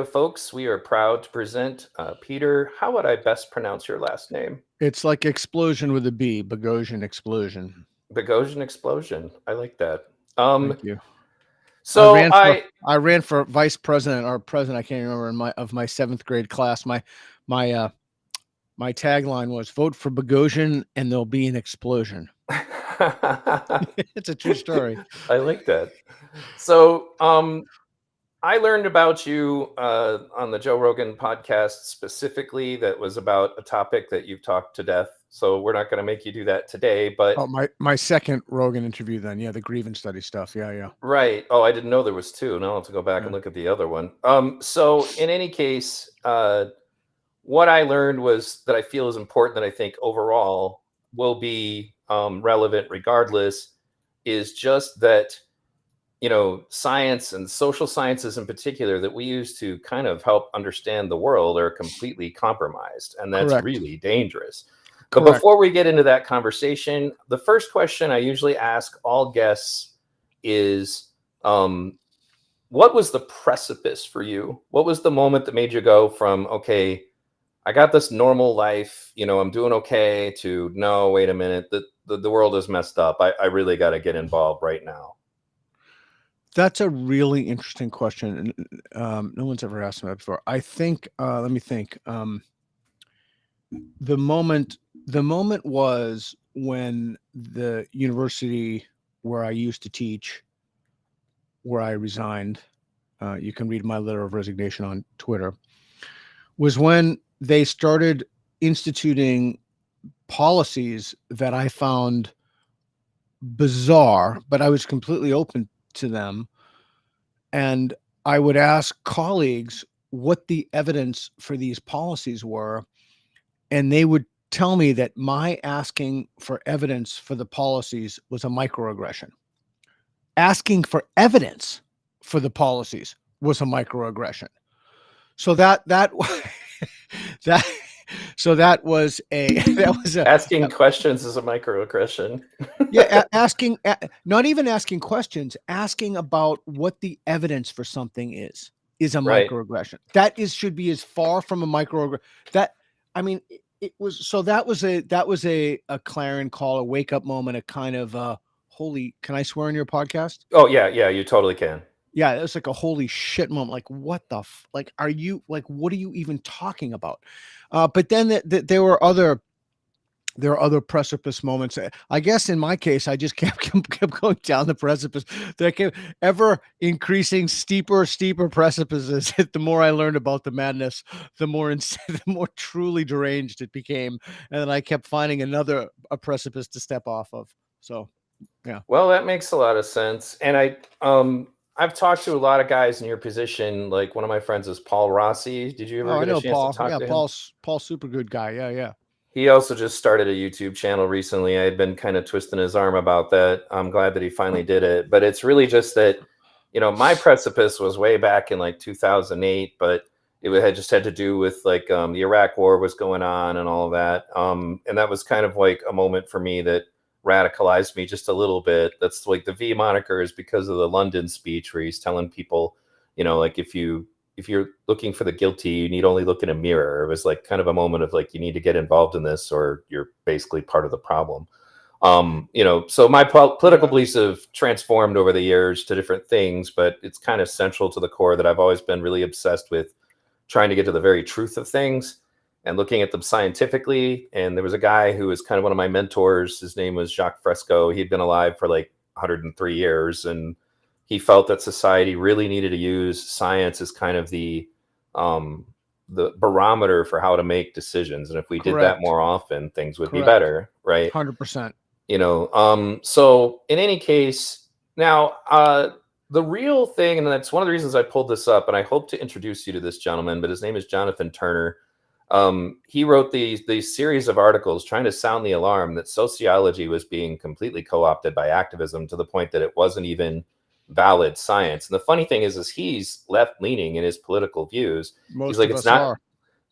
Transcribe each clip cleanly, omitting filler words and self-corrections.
Folks, we are proud to present Peter. How would I best pronounce your last name? It's like explosion with a B, Boghossian explosion. Boghossian Explosion. I like that. Um, Thank you. I so ran for I, I ran for vice president or president. I can't remember my seventh grade class. My my tagline was "Vote for Boghossian and there'll be an explosion." I It's a true story. like that. So I learned about you on the Joe Rogan podcast specifically. That was about a topic that you've talked to death. So we're not going to make you do that today, but Oh, my second Rogan interview. Then, yeah, the Grievance study stuff. Yeah. right. Oh, I didn't know there was two. Now I'll have to go back and Yeah. look at the other one. So in any case, what I learned was that I feel is important that I think overall will be relevant regardless is just that, science and social sciences in particular that we use to kind of help understand the world are completely compromised. And that's Correct. really dangerous. But Correct. before we get into that conversation, the first question I usually ask all guests is, what was the precipice for you? What was the moment that made you go from, okay, I got this normal life, I'm doing okay, to no, wait a minute, the world is messed up. I really got to get involved right now. That's a really interesting question, and no one's ever asked me that before. I think. Let me think. The moment the moment was when the university where I used to teach, where I resigned, you can read my letter of resignation on Twitter, was when they started instituting policies that I found bizarre, but I was completely open to them. And I would ask colleagues what the evidence for these policies were, and they would tell me that my asking for evidence for the policies was a microaggression. Asking for evidence for the policies was a microaggression. So that that that was a that was a Asking questions is a microaggression. yeah, not even asking questions, asking about what the evidence for something is a Right. microaggression. That is should be as far from a microaggression. That I mean, it was so that was a clarion call, a wake up moment, a kind of holy. Can I swear on your podcast? Oh, yeah, you totally can. Yeah, it was like a holy shit moment. Like, what the like? Are you like? What are you even talking about? But then there are other precipice moments. I guess in my case, I just kept going down the precipice. There kept ever increasing, steeper precipices. The more I learned about the madness, the more truly deranged it became, and then I kept finding a precipice to step off of. So, yeah. Well, that makes a lot of sense. And I've talked to a lot of guys in your position. Like one of my friends is Paul Rossi. Did you Oh, ever I get a know chance to Paul. talk Yeah, to him? Paul's super good guy. Yeah. He also just started a YouTube channel recently. I had been kind of twisting his arm about that. I'm glad that he finally did it. But it's really just that, my precipice was way back in like 2008, but it had just had to do with like the Iraq war was going on and all of that. And that was kind of like a moment for me that radicalized me just a little bit. That's like the V moniker is because of the London speech where he's telling people, like if you're looking for the guilty, you need only look in a mirror. It was like kind of a moment of like, you need to get involved in this or you're basically part of the problem. So my political beliefs have transformed over the years to different things, but it's kind of central to the core that I've always been really obsessed with trying to get to the very truth of things and looking at them scientifically. And there was a guy who was kind of one of my mentors. His name was Jacques Fresco. He'd been alive for like 103 years, and he felt that society really needed to use science as kind of the barometer for how to make decisions. And if we did that Correct. more often, things would be Correct. better, right? 100%. So in any case, now the real thing, and that's one of the reasons I pulled this up, and I hope to introduce you to this gentleman, but his name is Jonathan Turner. He wrote these series of articles trying to sound the alarm that sociology was being completely co-opted by activism to the point that it wasn't even valid science. And the funny thing is he's left leaning in his political views. He's Most like, of it's us not, are.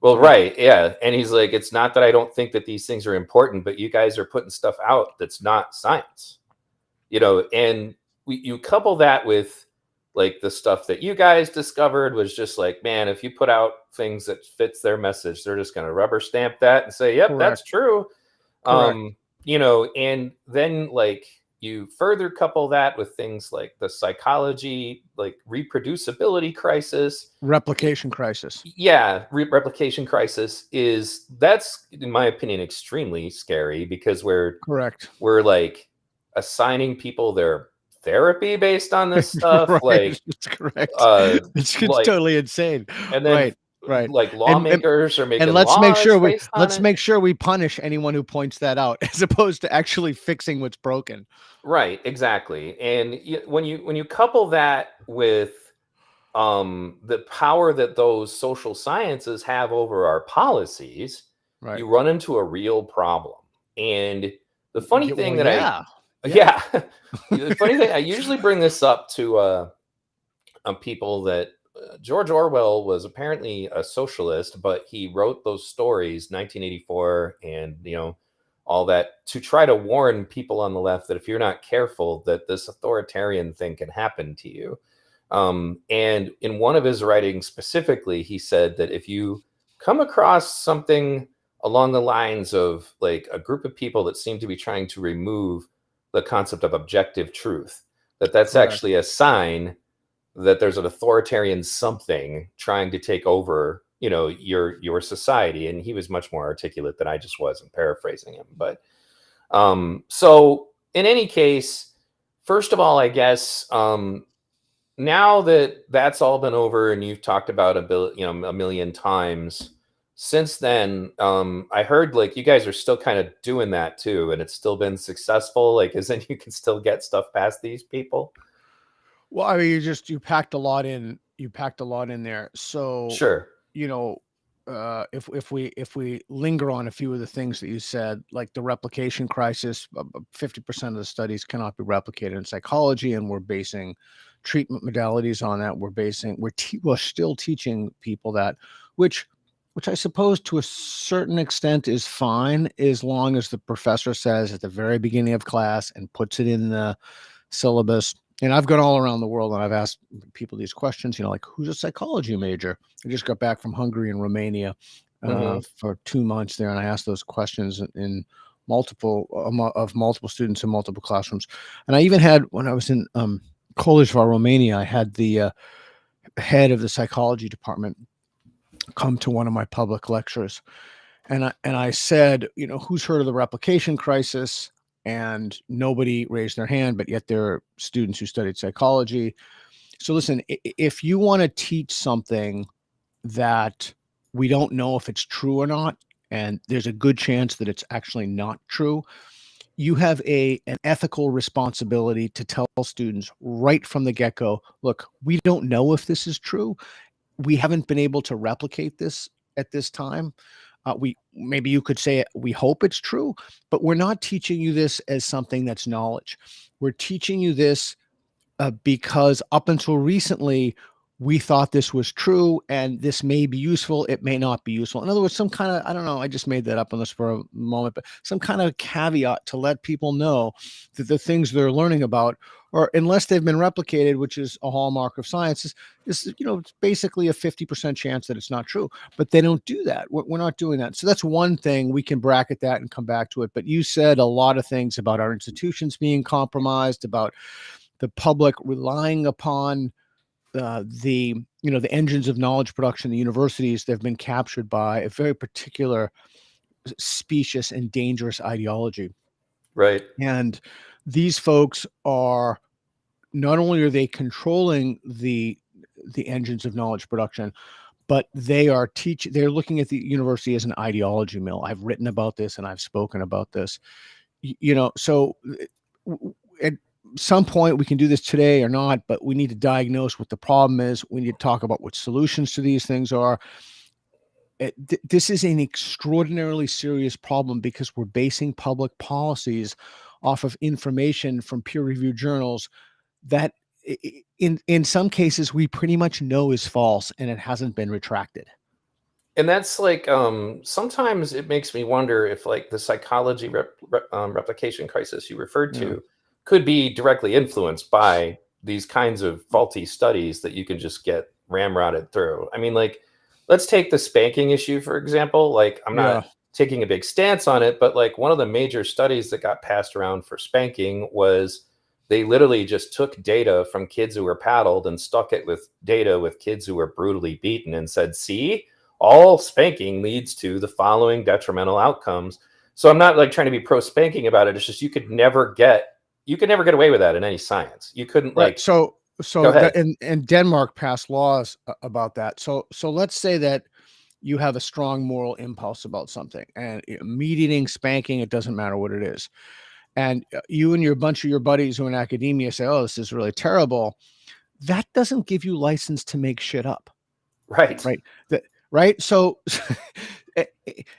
well, Yeah. right. Yeah. And he's like, it's not that I don't think that these things are important, but you guys are putting stuff out that's not science, and you couple that with like the stuff that you guys discovered was just like, man, if you put out things that fits their message, they're just going to rubber stamp that and say, yep, that's Correct. true. Correct. You know, and then like you further couple that with things like the psychology, like reproducibility crisis. Replication crisis. Yeah, replication crisis that's in my opinion extremely scary, because Correct. we're like assigning people their therapy based on this stuff, Right. That's correct. It's like, totally insane. and then Right. Right. like And lawmakers are and making laws based on let's it. make sure we punish anyone who points that out, as opposed to actually fixing what's broken. Right, exactly. And when you couple that with the power that those social sciences have over our policies, Right. you run into a real problem. And the funny Yeah, thing well, that yeah. yeah, the funny thing, I usually bring this up to people that George Orwell was apparently a socialist, but he wrote those stories, 1984, and you know all that, to try to warn people on the left that if you're not careful, that this authoritarian thing can happen to you. And in one of his writings specifically, he said that if you come across something along the lines of like a group of people that seem to be trying to remove the concept of objective truth, that's Correct. actually a sign that there's an authoritarian something trying to take over, you know, your society. And he was much more articulate than I just was in paraphrasing him. But so in any case, first of all, I guess now that that's all been over and you've talked about a million times since then, I heard like you guys are still kind of doing that too, and it's still been successful. Like, isn't you can still get stuff past these people? Well, I mean, you packed a lot in. You packed a lot in there. So, Sure. you know, if we linger on a few of the things that you said, like the replication crisis, 50% of the studies cannot be replicated in psychology, and we're basing treatment modalities on that. We're still teaching people that, which I suppose to a certain extent is fine, as long as the professor says at the very beginning of class and puts it in the syllabus. And I've gone all around the world and I've asked people these questions, you know, like, who's a psychology major? I just got back from Hungary and Romania Hmm. for 2 months there. And I asked those questions in multiple students in multiple classrooms. And I even had, when I was in Kolyzsvár, Romania, I had the head of the psychology department come to one of my public lectures. And I said, you know, who's heard of the replication crisis? And nobody raised their hand, but yet there are students who studied psychology. So listen, if you want to teach something that we don't know if it's true or not, and there's a good chance that it's actually not true, you have an ethical responsibility to tell students right from the get-go, look, we don't know if this is true. We haven't been able to replicate this at this time. We maybe you could say we hope it's true, but we're not teaching you this as something that's knowledge. We're teaching you this because up until recently, we thought this was true and this may be useful. It may not be useful. In other words, some kind of, I don't know, I just made that up on the spur of the moment, but some kind of caveat to let people know that the things they're learning about, or unless they've been replicated, which is a hallmark of science, is you know, it's basically a 50% chance that it's not true. But they don't do that. We're not doing that. So that's one thing. We can bracket that and come back to it. But you said a lot of things about our institutions being compromised, about the public relying upon the the engines of knowledge production, the universities that have been captured by a very particular specious and dangerous ideology. Right. And these folks are, not only are they controlling the engines of knowledge production, but they're looking at the university as an ideology mill. I've written about this and I've spoken about this. You know, so at some point we can do this today or not, but we need to diagnose what the problem is. We need to talk about what solutions to these things are. This is an extraordinarily serious problem because we're basing public policies off of information from peer-reviewed journals that in some cases we pretty much know is false and it hasn't been retracted. And that's like sometimes it makes me wonder if like the replication crisis you referred Yeah. to could be directly influenced by these kinds of faulty studies that you can just get ramrodded through. I mean, like, let's take the spanking issue, for example. Like, I'm not Yeah. taking a big stance on it, but like one of the major studies that got passed around for spanking was they literally just took data from kids who were paddled and stuck it with data with kids who were brutally beaten and said, see, all spanking leads to the following detrimental outcomes. So I'm not like trying to be pro spanking about it. It's just you could never get away with that in any science. You couldn't Right. like go So ahead. that and Denmark passed laws about that. So let's say that you have a strong moral impulse about something, and meat eating, spanking, it doesn't matter what it is. And you and your bunch of your buddies who are in academia say, "Oh, this is really terrible." That doesn't give you license to make shit up, Right. right? That right. So,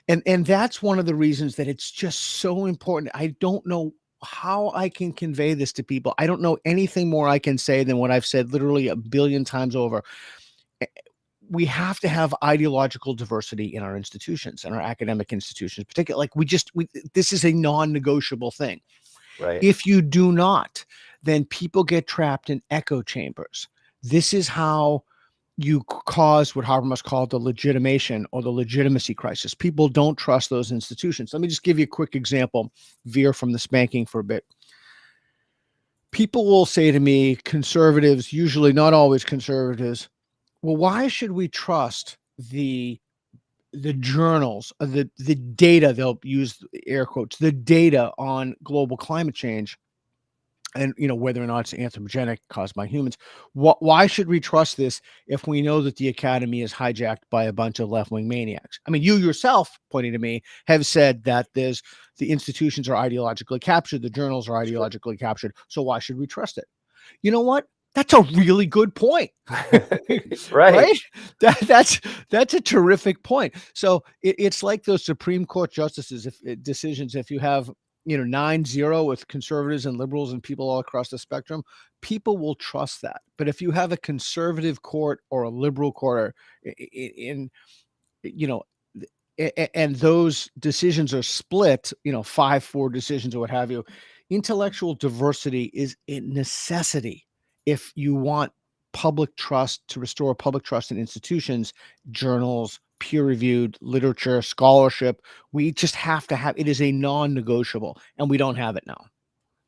and that's one of the reasons that it's just so important. I don't know how I can convey this to people. I don't know anything more I can say than what I've said literally a billion times over. We have to have ideological diversity in our institutions and our academic institutions, particularly like this is a non-negotiable thing. Right. If you do not, then people get trapped in echo chambers. This is how you cause what Habermas called the legitimation or the legitimacy crisis. People don't trust those institutions. Let me just give you a quick example, veer from the spanking for a bit. People will say to me, conservatives, usually not always conservatives, well, why should we trust the journals, the data, they'll use air quotes, the data on global climate change and whether or not it's anthropogenic, caused by humans? Why should we trust this if we know that the academy is hijacked by a bunch of left-wing maniacs? I mean, you yourself, pointing to me, have said that the institutions are ideologically captured, the journals are Sure. ideologically captured, so why should we trust it? You know what? That's a really good point. Right. Right? That's a terrific point. So it's like those Supreme Court justices decisions. If you have 9-0 with conservatives and liberals and people all across the spectrum, people will trust that. But if you have a conservative court or a liberal court, in you know and those decisions are split, 5-4 decisions or what have you, intellectual diversity is a necessity if you want public trust, to restore public trust in institutions, journals, peer-reviewed literature, scholarship. We just have to have it. Is a non-negotiable, and we don't have it now.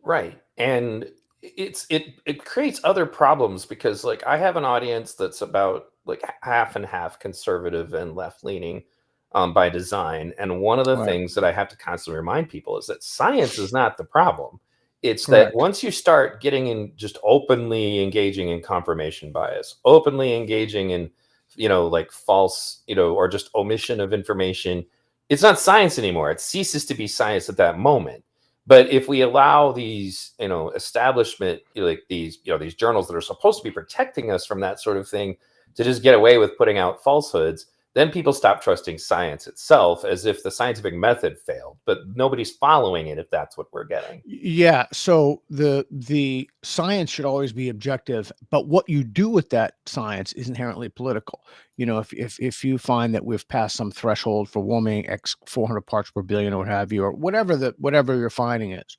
Right. And it creates other problems because like I have an audience that's about like half and half conservative and left leaning by design. And one of the Right. things that I have to constantly remind people is that science is not the problem. It's that Correct. once you start getting in just openly engaging in confirmation bias, openly engaging in, like false, or just omission of information, it's not science anymore. It ceases to be science at that moment. But if we allow these, establishment, like these journals that are supposed to be protecting us from that sort of thing to just get away with putting out falsehoods, then people stop trusting science itself as if the scientific method failed. But nobody's following it if that's what we're getting. Yeah, so the science should always be objective, but what you do with that science is inherently political. If you find that we've passed some threshold for warming X 400 parts per billion or what have you, or whatever your finding is,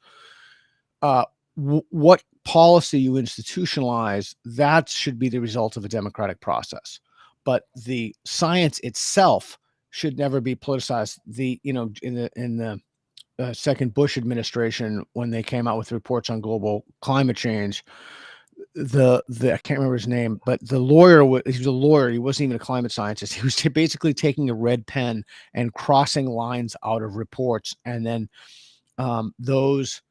uh, what policy you institutionalize, that should be the result of a democratic process. But the science itself should never be politicized. In the second Bush administration, when they came out with reports on global climate change, the I can't remember his name, but the lawyer, he was a lawyer. He wasn't even a climate scientist. He was basically taking a red pen and crossing lines out of reports, and then those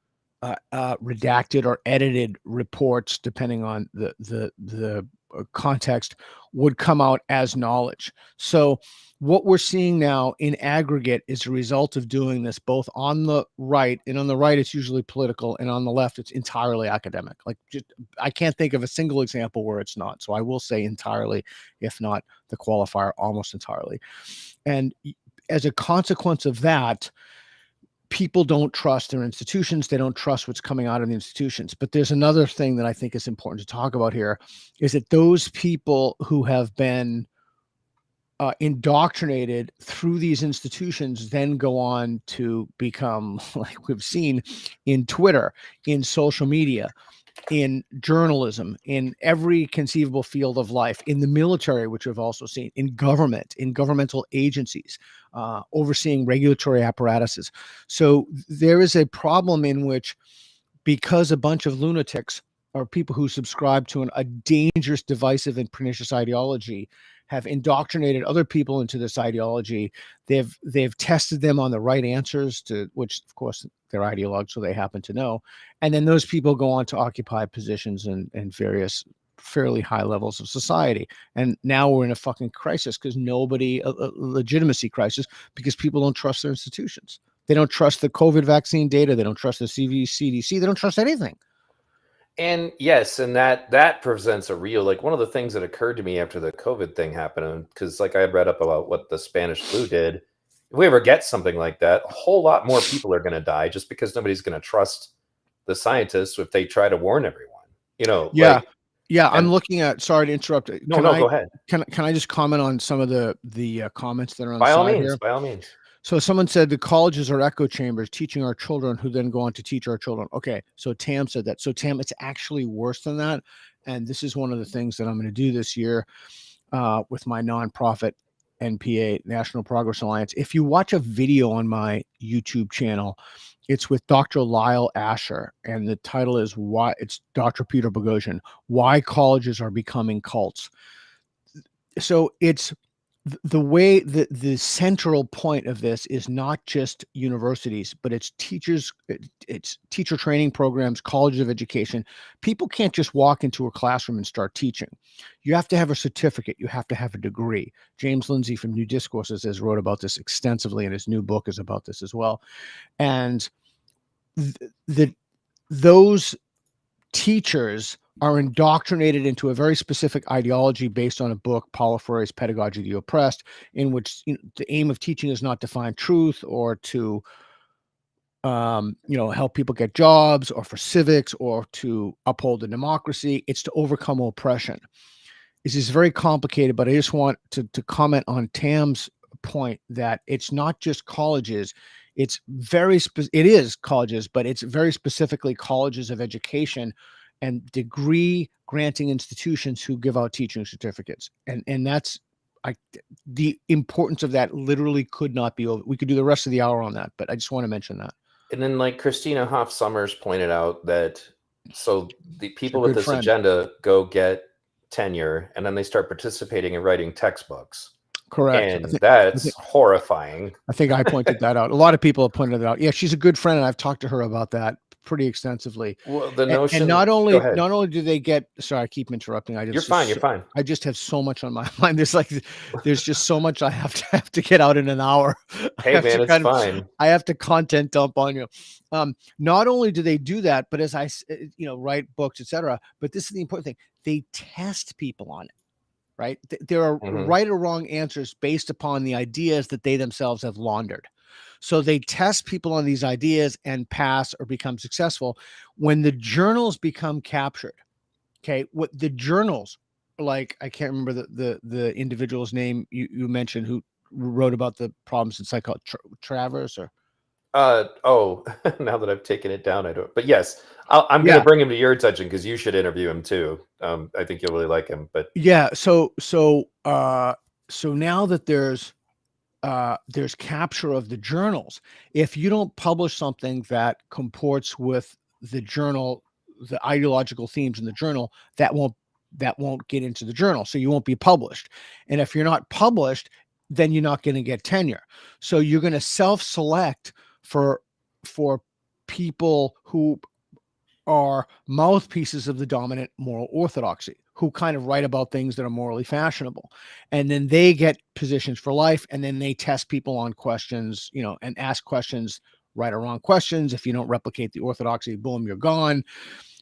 redacted or edited reports, depending on the context, would come out as knowledge. So what we're seeing now in aggregate is a result of doing this both on the right, and on the right it's usually political, and on the left it's entirely academic. Like, I can't think of a single example where it's not. So I will say entirely, if not the qualifier, almost entirely. And as a consequence of that, people don't trust their institutions. They don't trust what's coming out of the institutions. But there's another thing that I think is important to talk about here, is that those people who have been indoctrinated through these institutions then go on to become, like we've seen in Twitter, in social media, in journalism, in every conceivable field of life, in the military, which we've also seen, in government, in governmental agencies, overseeing regulatory apparatuses. So there is a problem in which, because a bunch of lunatics or people who subscribe to a dangerous, divisive, and pernicious ideology have indoctrinated other people into this ideology. They've tested them on the right answers, to which, of course, they're ideologues, so they happen to know. And then those people go on to occupy positions in various fairly high levels of society. And now we're in a fucking crisis because a legitimacy crisis, because people don't trust their institutions. They don't trust the COVID vaccine data. They don't trust the CDC. They don't trust anything. And yes, and that presents a real, like, one of the things that occurred to me after the COVID thing happened, because like I read up about what the Spanish flu did. If we ever get something like that, a whole lot more people are going to die just because nobody's going to trust the scientists if they try to warn everyone. Yeah. Like, Yeah, I'm and looking at. Sorry to interrupt. no, go ahead. Can I just comment on some of the comments that are on the By all side means, here? by all means. So someone said the colleges are echo chambers, teaching our children, who then go on to teach our children. Okay, so Tam said that. So Tam, it's actually worse than that, and this is one of the things that I'm going to do this year with my nonprofit NPA, National Progress Alliance. If you watch a video on my YouTube channel, it's with Dr. Lyle Asher, and the title is "Why." It's Dr. Peter Boghossian, "Why Colleges Are Becoming Cults." So it's the way the central point of this is not just universities, but it's teachers, it's teacher training programs, colleges of education. People can't just walk into a classroom and start teaching. You have to have a certificate. You have to have a degree. James Lindsay from New Discourses has wrote about this extensively, and his new book is about this as well. And those teachers are indoctrinated into a very specific ideology based on a book, Paulo Freire's Pedagogy of the Oppressed, in which the aim of teaching is not to find truth or to help people get jobs or for civics or to uphold the democracy. It's to overcome oppression. This is very complicated, but I just want to comment on Tam's point that it's not just colleges. It is colleges, but it's very specifically colleges of education and degree granting institutions who give out teaching certificates. And that's the importance of that literally could not be over. We could do the rest of the hour on that, but I just want to mention that. And then, like, Christina Hoff Summers pointed out that, so the people with good this friend. agenda go get tenure and then they start participating in writing textbooks. Correct. And that's horrifying. I think I pointed that out. A lot of people have pointed it out. Yeah, she's a good friend, and I've talked to her about that pretty extensively. Well, the notion, and not only do they get, sorry, I keep interrupting. You're fine. I just have so much on my mind. There's just so much I have to get out in an hour. Hey man, it's fine. I have to content dump on you. Not only do they do that, but as I write books, etc. But this is the important thing: they test people on it. Right? There are right or wrong answers based upon the ideas that they themselves have laundered. So they test people on these ideas and pass or become successful. When the journals become captured, okay, what the journals, like, I can't remember the individual's name you mentioned who wrote about the problems in psychology, Travers or now that I've taken it down, I don't. But yes, I'm going to bring him to your attention because you should interview him too. I think you'll really like him. But yeah, so now that there's capture of the journals, if you don't publish something that comports with the journal, the ideological themes in the journal, that won't get into the journal, so you won't be published. And if you're not published, then you're not going to get tenure. So you're going to self-select for people who are mouthpieces of the dominant moral orthodoxy, who kind of write about things that are morally fashionable. And then they get positions for life, and then they test people on questions, and ask questions, right or wrong questions. If you don't replicate the orthodoxy, boom, you're gone.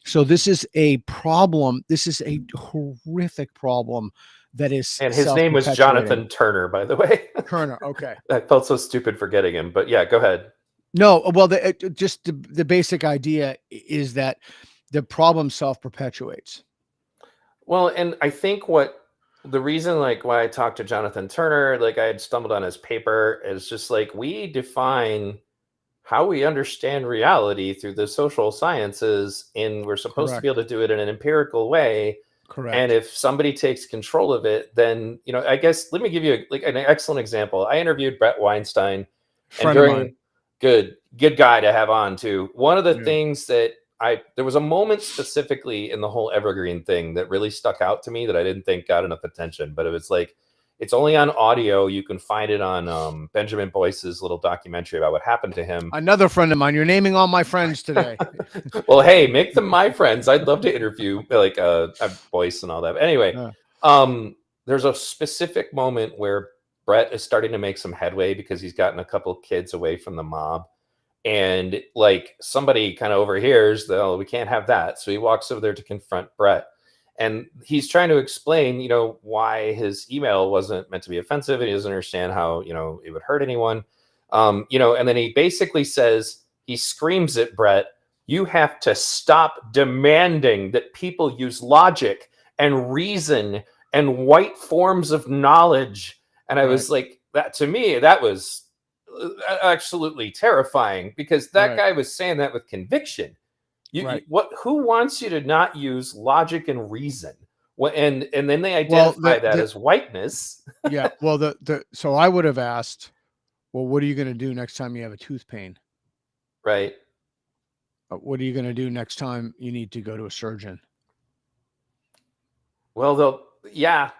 So this is a problem. This is a horrific problem that is. And his name was Jonathan Turner, by the way. Turner. Okay. I felt so stupid forgetting him, but yeah, go ahead. No, well, just the basic idea is that the problem self-perpetuates. Well, and I think the reason, like, why I talked to Jonathan Turner, like I had stumbled on his paper, is just like, we define how we understand reality through the social sciences, and we're supposed to be able to do it in an empirical way. Correct. And if somebody takes control of it, then, I guess, let me give you like an excellent example. I interviewed Brett Weinstein, and Friend of mine. good guy to have on too. One of the Yeah. things that there was a moment specifically in the whole Evergreen thing that really stuck out to me that I didn't think got enough attention, but it was like, it's only on audio. You can find it on Benjamin Boyce's little documentary about what happened to him. Another friend of mine. You're naming all my friends today. Well, hey, make them my friends. I'd love to interview like Boyce and all that. But anyway, there's a specific moment where Brett is starting to make some headway because he's gotten a couple kids away from the mob. And like somebody kind of overhears that, oh, we can't have that. So he walks over there to confront Brett. And he's trying to explain, why his email wasn't meant to be offensive. And he doesn't understand how, it would hurt anyone. And then he basically says, he screams at Brett, you have to stop demanding that people use logic and reason and white forms of knowledge. And I was like, that to me, that was absolutely terrifying, because that guy was saying that with conviction. Who wants you to not use logic and reason? And then they identify that as whiteness. Yeah. Well, so I would have asked, well, what are you going to do next time you have a tooth pain? Right. What are you going to do next time you need to go to a surgeon? Well,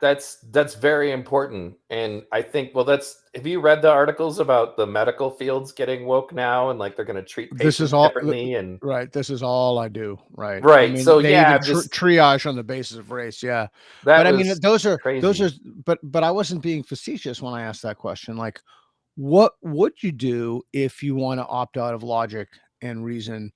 that's very important. And I think, have you read the articles about the medical fields getting woke now, and like they're going to treat patients differently? And this is all I do. Right. I mean, so they even triage on the basis of race. Yeah. But I mean, those are crazy. But I wasn't being facetious when I asked that question. Like, what would you do if you want to opt out of logic and reason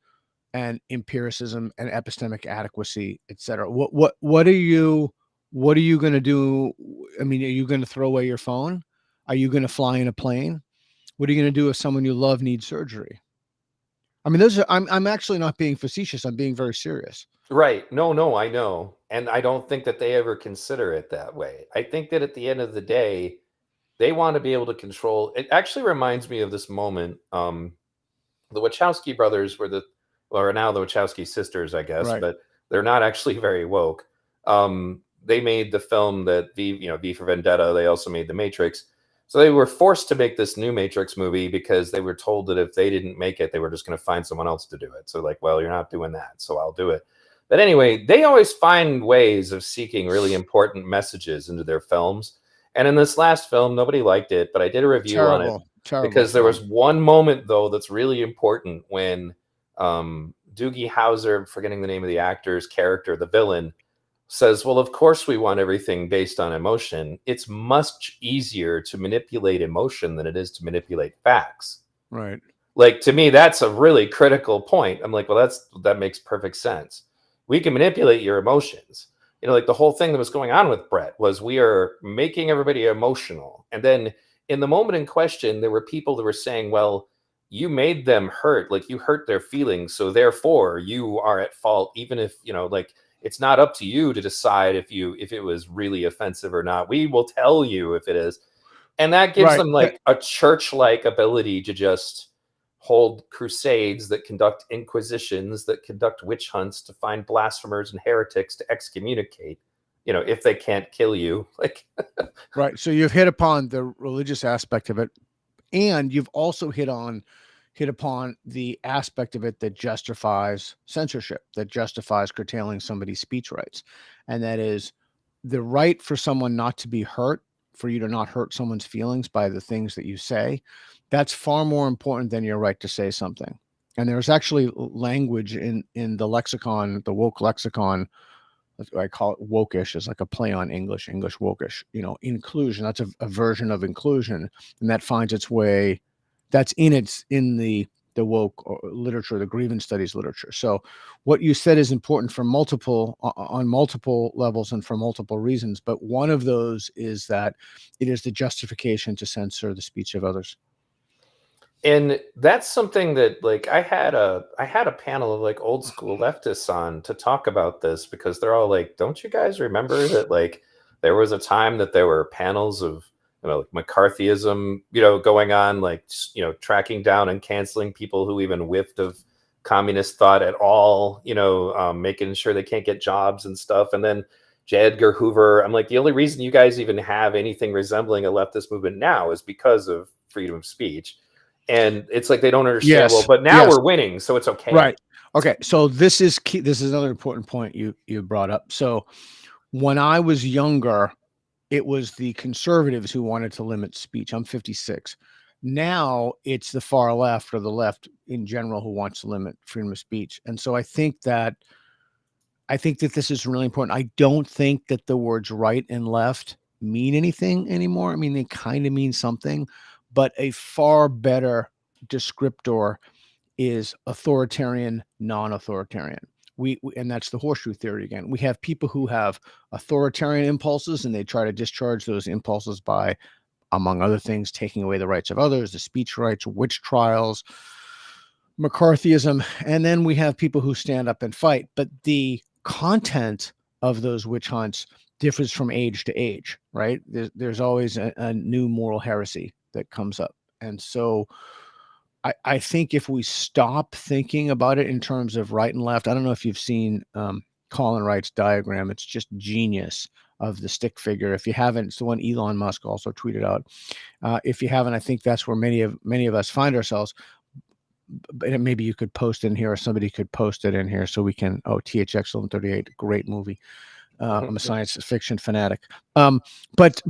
and empiricism and epistemic adequacy, et cetera? What are you going to do? I mean, are you going to throw away your phone? Are you going to fly in a plane? What are you going to do if someone you love needs surgery? I mean, I'm actually not being facetious. I'm being very serious. Right. No, I know. And I don't think that they ever consider it that way. I think that at the end of the day, they want to be able to control. It actually reminds me of this moment. The Wachowski brothers are now the Wachowski sisters, I guess, but they're not actually very woke. They made the film that V for Vendetta. They also made The Matrix. So they were forced to make this new Matrix movie because they were told that if they didn't make it, they were just going to find someone else to do it. So like, well, you're not doing that, so I'll do it. But anyway, they always find ways of seeking really important messages into their films. And in this last film, nobody liked it, but I did a review on it because there was one moment though that's really important when Doogie Howser, forgetting the name of the actor's character, the villain, says, well, of course we want everything based on emotion. It's much easier to manipulate emotion than it is to manipulate facts. Right. Like, to me, that's a really critical point. I'm like, well, that makes perfect sense. We can manipulate your emotions. Like the whole thing that was going on with Brett was we are making everybody emotional. And then in the moment in question, there were people that were saying, well, you made them hurt, like you hurt their feelings. So therefore you are at fault, even if, like, it's not up to you to decide if it was really offensive or not. We will tell you if it is. And that gives them like a church-like ability to just hold crusades, that conduct inquisitions, that conduct witch hunts to find blasphemers and heretics to excommunicate, if they can't kill you. Like, right. So you've hit upon the religious aspect of it, and you've also hit upon the aspect of it that justifies censorship, that justifies curtailing somebody's speech rights. And that is the right for someone not to be hurt, for you to not hurt someone's feelings by the things that you say. That's far more important than your right to say something. And there's actually language in the lexicon, the woke lexicon. I call it wokish, is like a play on English wokish, inclusion. That's a version of inclusion. And that finds its way, that's in the woke literature, the grievance studies literature. So what you said is important on multiple levels and for multiple reasons. But one of those is that it is the justification to censor the speech of others. And that's something that, like, I had a panel of like old school leftists on to talk about this, because they're all like, don't you guys remember that, like, there was a time that there were panels of like McCarthyism, going on, like, tracking down and canceling people who even whiffed of communist thought at all, making sure they can't get jobs and stuff. And then J. Edgar Hoover, I'm like, the only reason you guys even have anything resembling a leftist movement now is because of freedom of speech. And it's like they don't understand, Yes. well, but now Yes. we're winning, so it's okay. Right. Okay. So this is key. This is another important point you brought up. So when I was younger, it was the conservatives who wanted to limit speech. I'm 56. Now it's the far left, or the left in general, who wants to limit freedom of speech. And so I think that this is really important. I don't think that the words right and left mean anything anymore. I mean, they kind of mean something, but a far better descriptor is authoritarian, non-authoritarian. And that's the horseshoe theory again. We have people who have authoritarian impulses, and they try to discharge those impulses by, among other things, taking away the rights of others, the speech rights, witch trials, McCarthyism. And then we have people who stand up and fight. But the content of those witch hunts differs from age to age, right? There's always a new moral heresy that comes up. And so I think if we stop thinking about it in terms of right and left, I don't know if you've seen Colin Wright's diagram. It's just genius of the stick figure. If you haven't, it's the one Elon Musk also tweeted out. If you haven't, I think that's where many of us find ourselves. But maybe you could post in here, or somebody could post it in here so we can. Oh, THX 1138, great movie. I'm a science fiction fanatic. But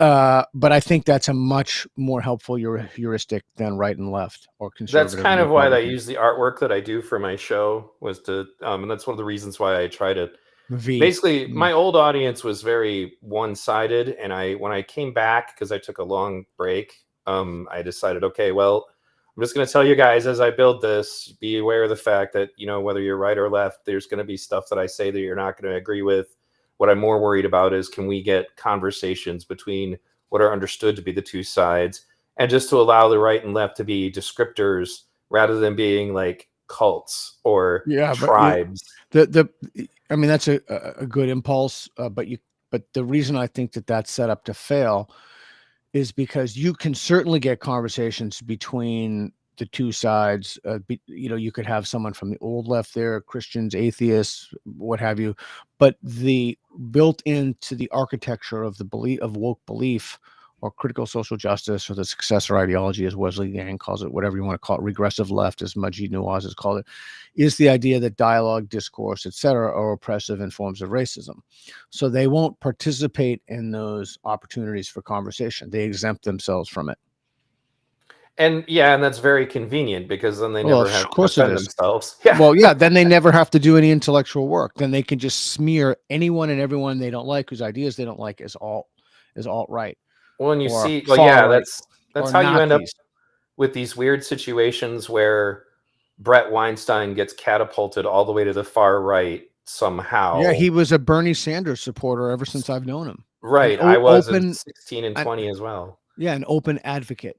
I think that's a much more helpful heuristic than right and left, or conservative. That's kind of why I use the artwork that I do for my show, was to, and that's one of the reasons why I try to. Basically, my old audience was very one-sided, and when I came back, because I took a long break, I decided, okay, well, I'm just going to tell you guys as I build this, be aware of the fact that, whether you're right or left, there's going to be stuff that I say that you're not going to agree with. What I'm more worried about is, can we get conversations between what are understood to be the two sides, and just to allow the right and left to be descriptors rather than being like cults or tribes. I mean, that's a good impulse, but the reason I think that that's set up to fail is because you can certainly get conversations between the two sides. You could have someone from the old left there, Christians, atheists, what have you, but the built into the architecture of the belief of woke belief, or critical social justice, or the successor ideology, as Wesley Yang calls it, whatever you want to call it, regressive left, as Majid Nawaz has called it, is the idea that dialogue, discourse, etc., are oppressive and forms of racism. So they won't participate in those opportunities for conversation. They exempt themselves from it. And that's very convenient, because then they never have to defend themselves. Yeah. Well, yeah, then they never have to do any intellectual work. Then they can just smear anyone and everyone they don't like, whose ideas they don't like, as alt-right. Well, and you see, that's how you end up with these weird situations where Brett Weinstein gets catapulted all the way to the far right somehow. Yeah, he was a Bernie Sanders supporter ever since I've known him. Right. I was in 16 and 20 as well. Yeah, an open advocate.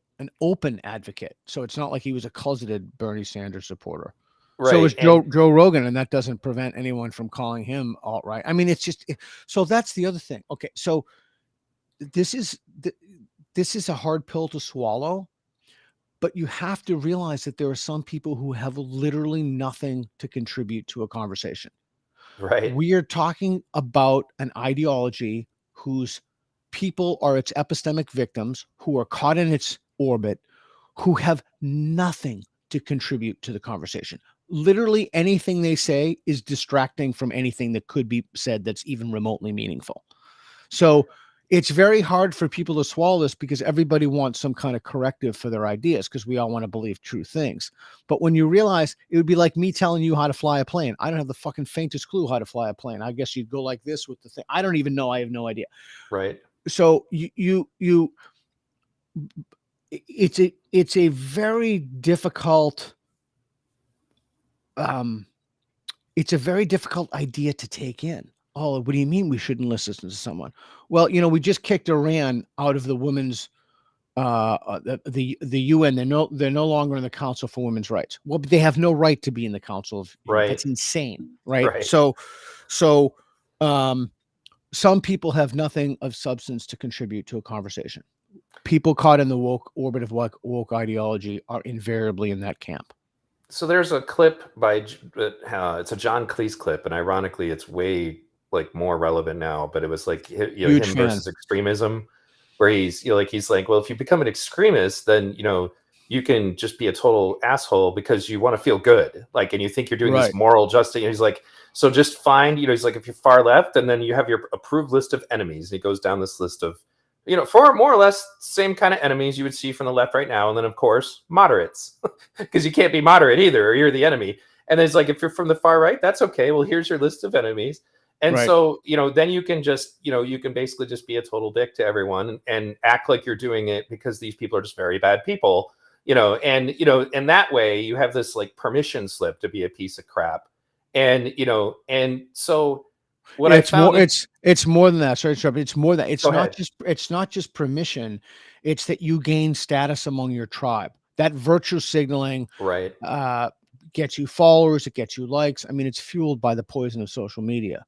So it's not like he was a closeted Bernie Sanders supporter. Right. So is Joe Rogan, and that doesn't prevent anyone from calling him alt-right. I mean, it's just, so that's the other thing. Okay, so this is a hard pill to swallow, but you have to realize that there are some people who have literally nothing to contribute to a conversation. Right. We are talking about an ideology whose people are its epistemic victims, who are caught in its orbit, who have nothing to contribute to the conversation. Literally anything they say is distracting from anything that could be said that's even remotely meaningful. So it's very hard for people to swallow this, because everybody wants some kind of corrective for their ideas, because we all want to believe true things. But when you realize, it would be like me telling you how to fly a plane. I don't have the fucking faintest clue how to fly a plane. I guess you'd go like this with the thing. I don't even know. I have no idea. Right. So it's a very difficult it's a very difficult idea to take in. Oh, what do you mean we shouldn't listen to someone? Well, we just kicked Iran out of the women's the UN. They're no longer in the Council for Women's Rights. Well, but they have no right to be in the Council of. Right. That's insane, right? So some people have nothing of substance to contribute to a conversation. people caught in the woke orbit of woke ideology are invariably in that camp. So there's a clip by it's a John Cleese clip, and ironically, it's way like more relevant now. But it was like Huge him fan. versus extremism, where he's like, well, if you become an extremist, then you can just be a total asshole because you want to feel good, like, and you think you're doing this Right. moral justice. And he's like, so just find, he's like, if you're far left, and then you have your approved list of enemies, and he goes down this list of for more or less same kind of enemies you would see from the left right now. And then, of course, moderates, because you can't be moderate either, or you're the enemy. And it's like, if you're from the far right, that's okay. Well, here's your list of enemies. And Right. so, then you can just, you can basically just be a total dick to everyone and act like you're doing it because these people are just very bad people, and that way you have this like permission slip to be a piece of crap. And, and so what I found it's more than that. Sorry, it's more than Go ahead. it's not just permission. It's that you gain status among your tribe. That virtue signaling Right. Gets you followers, it gets you likes. I mean, it's fueled by the poison of social media.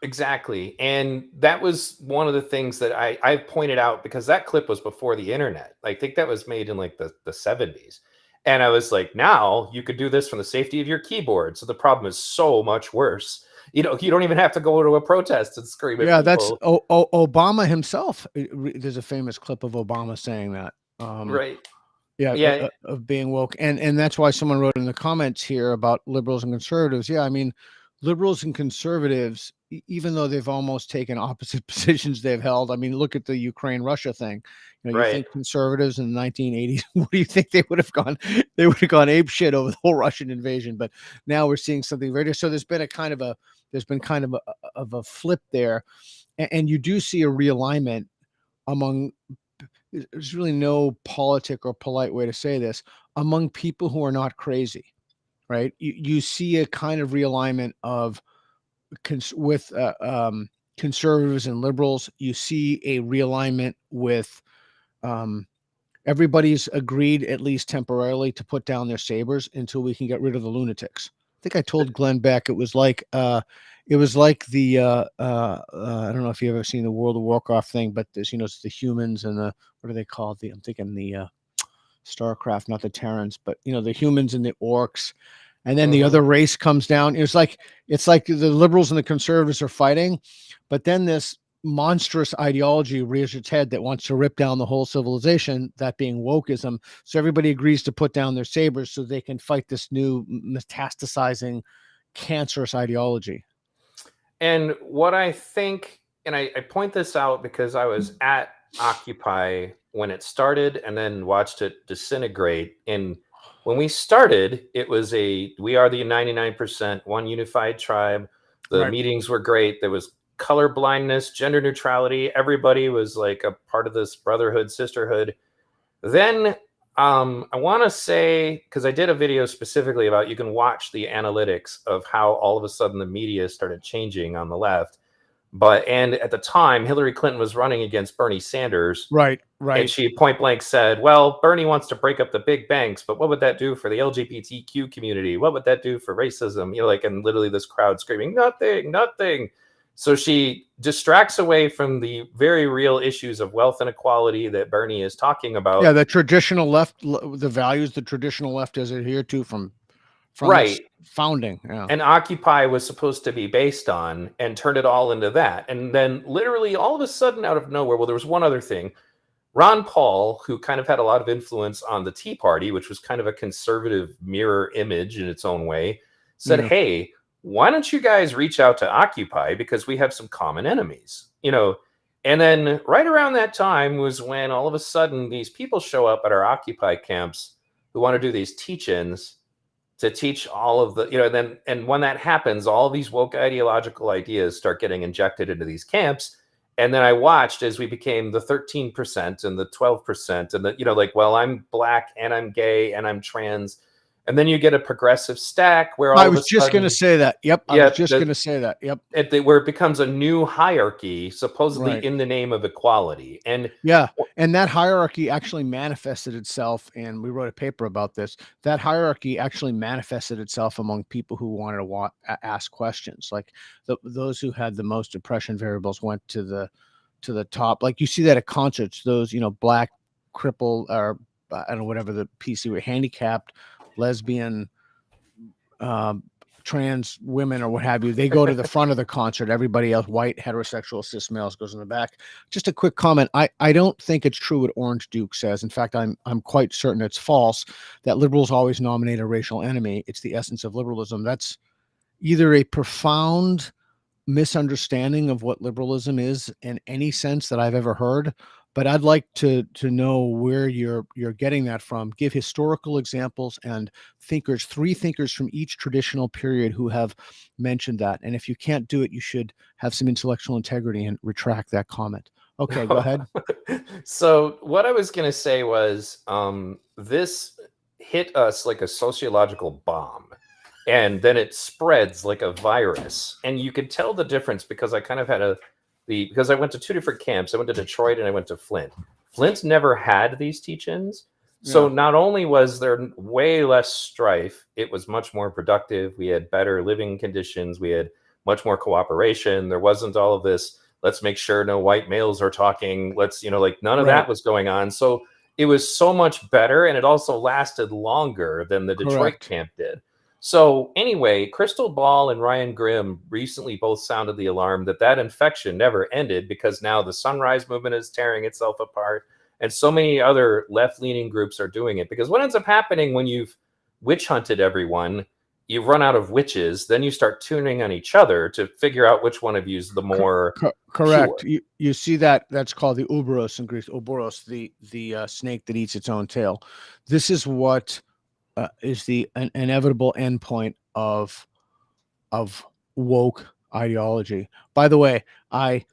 Exactly. And that was one of the things that I pointed out, because that clip was before the internet. I think that was made in like the 70s. And I was like, now you could do this from the safety of your keyboard. So the problem is so much worse. You don't even have to go to a protest and scream at people. That's Obama himself. There's a famous clip of Obama saying that. Right. Yeah, of being woke. And that's why someone wrote in the comments here about liberals and conservatives. Yeah, I mean, liberals and conservatives, even though they've almost taken opposite positions they've held. I mean, look at the Ukraine-Russia thing. You think conservatives in the 1980s, what do you think they would have gone? They would have gone ape shit over the whole Russian invasion. But now we're seeing something very different. So there's been kind of a flip there. And you do see a realignment among, there's really no politic or polite way to say this, among people who are not crazy. Right. You see a kind of realignment of with conservatives and liberals. You see a realignment with everybody's agreed, at least temporarily, to put down their sabers until we can get rid of the lunatics. I think I told Glenn Beck it was like the I don't know if you've ever seen the World of Warcraft thing, but there's it's the humans and the, what are they called? I'm thinking the StarCraft, not the Terrans, but the humans and the orcs. And then the other race comes down. It's like the liberals and the conservatives are fighting, but then this monstrous ideology rears its head that wants to rip down the whole civilization, that being wokeism. So everybody agrees to put down their sabers so they can fight this new metastasizing, cancerous ideology. And what I think, and I point this out because I was at Occupy when it started and then watched it disintegrate. And when we started, it was we are the 99%, one unified tribe. The meetings were great. There was color blindness, gender neutrality. Everybody was like a part of this brotherhood, sisterhood. Then I want to say, because I did a video specifically about, you can watch the analytics of how all of a sudden the media started changing on the left. And at the time, Hillary Clinton was running against Bernie Sanders. Right. And she point blank said, well, Bernie wants to break up the big banks, but what would that do for the LGBTQ community? What would that do for racism? And literally this crowd screaming, nothing, nothing. So she distracts away from the very real issues of wealth inequality that Bernie is talking about. Yeah, the traditional left, the values the traditional left has adhered to from its founding. Yeah. And Occupy was supposed to be based on, and turned it all into that. And then literally all of a sudden, out of nowhere, well, there was one other thing. Ron Paul, who kind of had a lot of influence on the Tea Party, which was kind of a conservative mirror image in its own way, said, hey, why don't you guys reach out to Occupy, because we have some common enemies, And then right around that time was when all of a sudden these people show up at our Occupy camps who want to do these teach-ins to teach all of the, and when that happens, all these woke ideological ideas start getting injected into these camps. And then I watched as we became the 13% and the 12% and the, well, I'm black and I'm gay and I'm trans. And then you get a progressive stack where I was just going to say that. Yep. I was just going to say that. Yep. Where it becomes a new hierarchy, supposedly in the name of equality. And and that hierarchy actually manifested itself. And we wrote a paper about this. That hierarchy actually manifested itself among people who wanted to ask questions. Like those who had the most oppression variables went to the the top. Like you see that at concerts, those, black, crippled, or I don't know, whatever the PC were, handicapped, lesbian, um, trans women or what have you, they go to the front of the concert. Everybody else, white, heterosexual, cis males, goes in the back. Just a quick comment. I don't think it's true what Orange Duke says. In fact, I'm quite certain it's false that liberals always nominate a racial enemy. It's the essence of liberalism. That's either a profound misunderstanding of what liberalism is in any sense that I've ever heard, but I'd like to know where you're getting that from. Give historical examples and thinkers, three thinkers from each traditional period who have mentioned that. And if you can't do it, you should have some intellectual integrity and retract that comment. Okay, go ahead. So what I was going to say was this hit us like a sociological bomb. And then it spreads like a virus. And you could tell the difference because I kind of had because I went to two different camps. I went to Detroit and I went to Flint. Flint never had these teach-ins. So not only was there way less strife, it was much more productive. We had better living conditions. We had much more cooperation. There wasn't all of this, let's make sure no white males are talking. Let's, like none of that was going on. So it was so much better. And it also lasted longer than the Detroit camp did. So anyway, Crystal Ball and Ryan Grimm recently both sounded the alarm that infection never ended because now the Sunrise Movement is tearing itself apart. And so many other left-leaning groups are doing it. Because what ends up happening when you've witch hunted everyone, you run out of witches, then you start tuning on each other to figure out which one of you is the more correct. You see that's called the Ouroboros in Greece. Ouroboros, the snake that eats its own tail. This is what is the inevitable endpoint of woke ideology. By the way, I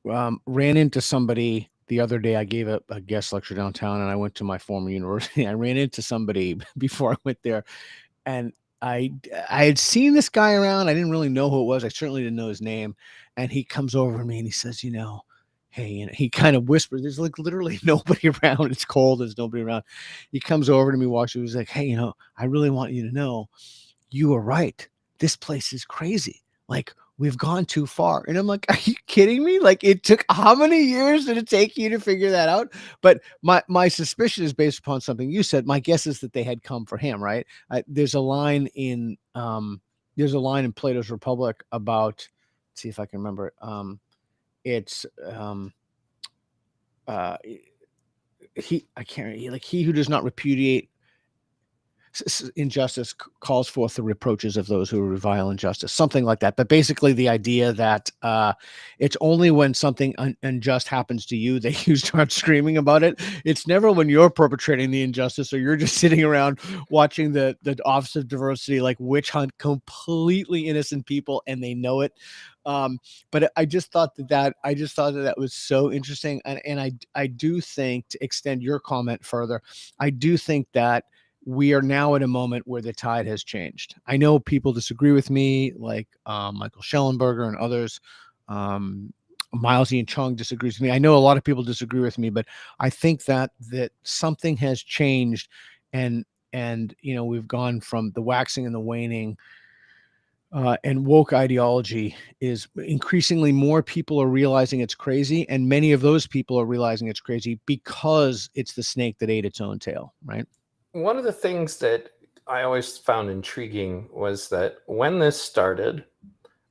ran into somebody the other day. I gave a guest lecture downtown, and I went to my former university. I ran into somebody before I went there, and I had seen this guy around. I didn't really know who it was. I certainly didn't know his name. And he comes over to me and he says, hey, he kind of whispers, there's like literally nobody around. It's cold. There's nobody around. He comes over to me, walks. He was like, hey, I really want you to know you were right. This place is crazy. Like, we've gone too far. And I'm like, are you kidding me? Like, it took how many years did it take you to figure that out? But my suspicion is based upon something you said. My guess is that they had come for him, right? There's a line in Plato's Republic about, let's see if I can remember it. It's he who does not repudiate injustice calls forth the reproaches of those who revile injustice, something like that. But basically the idea that it's only when something unjust happens to you that you start screaming about it. It's never when you're perpetrating the injustice or you're just sitting around watching the Office of Diversity like witch hunt completely innocent people and they know it. But I just thought that was so interesting. And I do think, to extend your comment further, I do think that we are now at a moment where the tide has changed. I know people disagree with me, like Michael Schellenberger and others. Miles Ian Chung disagrees with me. I know a lot of people disagree with me, but I think that something has changed, and we've gone from the waxing and the waning. And woke ideology is increasingly more people are realizing it's crazy, and many of those people are realizing it's crazy because it's the snake that ate its own tail, right? One of the things that I always found intriguing was that when this started,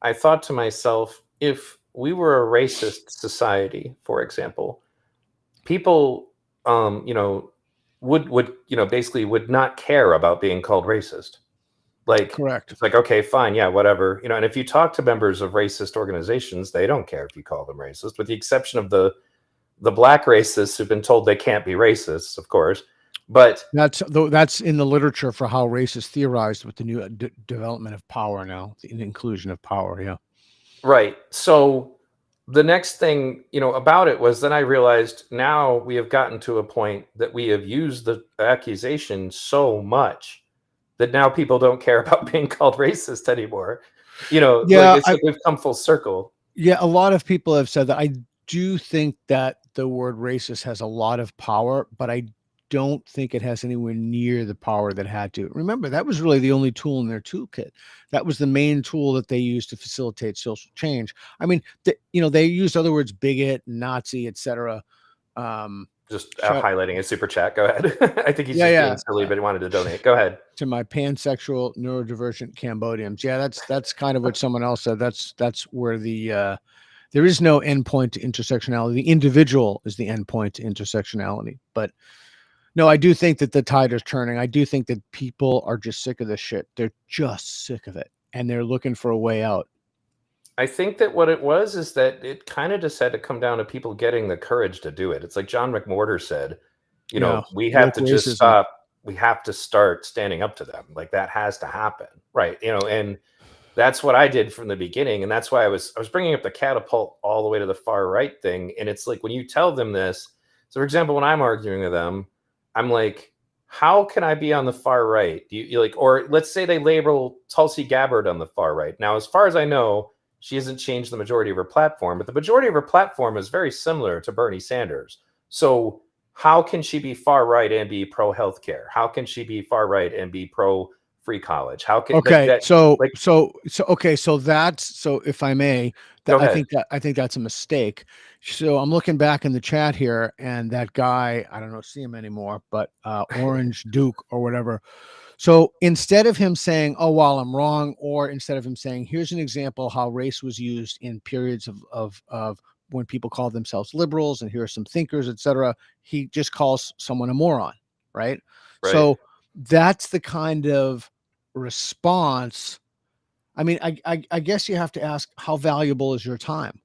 I thought to myself, if we were a racist society, for example, people, would basically would not care about being called racist. Like, correct. It's like, okay, fine, yeah, whatever. And if you talk to members of racist organizations, they don't care if you call them racist, with the exception of the black racists who've been told they can't be racists, of course. But that's in the literature for how race is theorized with the new development of power now, the inclusion of power. Yeah. Right. So the next thing, about it was then I realized now we have gotten to a point that we have used the accusation so much that now people don't care about being called racist anymore. Like we've come full circle. Yeah. A lot of people have said that. I do think that the word racist has a lot of power, but I don't think it has anywhere near the power that it had to. Remember, that was really the only tool in their toolkit. That was the main tool that they used to facilitate social change. I mean, they used other words, bigot, Nazi, etc. Just Shut. highlighting a super chat. Go ahead. I think he's Yeah, just yeah. being silly, but he wanted to donate. Go ahead. To my pansexual neurodivergent Cambodians. Yeah, that's kind of what someone else said. That's where the there is no endpoint to intersectionality. The individual is the endpoint to intersectionality. But no, I do think that the tide is turning. I do think that people are just sick of this shit. They're just sick of it, and they're looking for a way out. I think that what it was is that it kind of just had to come down to people getting the courage to do it. It's like John McWhorter said, Yeah, we have woke to just racism. stop. We have to start standing up to them. Like that has to happen. Right. And that's what I did from the beginning. And that's why I was bringing up the catapult all the way to the far right thing. And it's like when you tell them this, so for example, when I'm arguing with them, I'm like, how can I be on the far right? Do you like, or let's say they label Tulsi Gabbard on the far right. Now, as far as I know, she hasn't changed the majority of her platform, but the majority of her platform is very similar to Bernie Sanders. So how can she be far right and be pro healthcare? How can she be far right and be pro free college? How can Okay, that so like if I may, go I ahead. think that's a mistake. So I'm looking back in the chat here, and that guy, I don't know, see him anymore, but Orange Duke or whatever. So instead of him saying, "Oh, well, I'm wrong," or instead of him saying, "Here's an example how race was used in periods of when people called themselves liberals, and here are some thinkers, etc.," he just calls someone a moron, right? Right. So that's the kind of response. I mean, I guess you have to ask, how valuable is your time?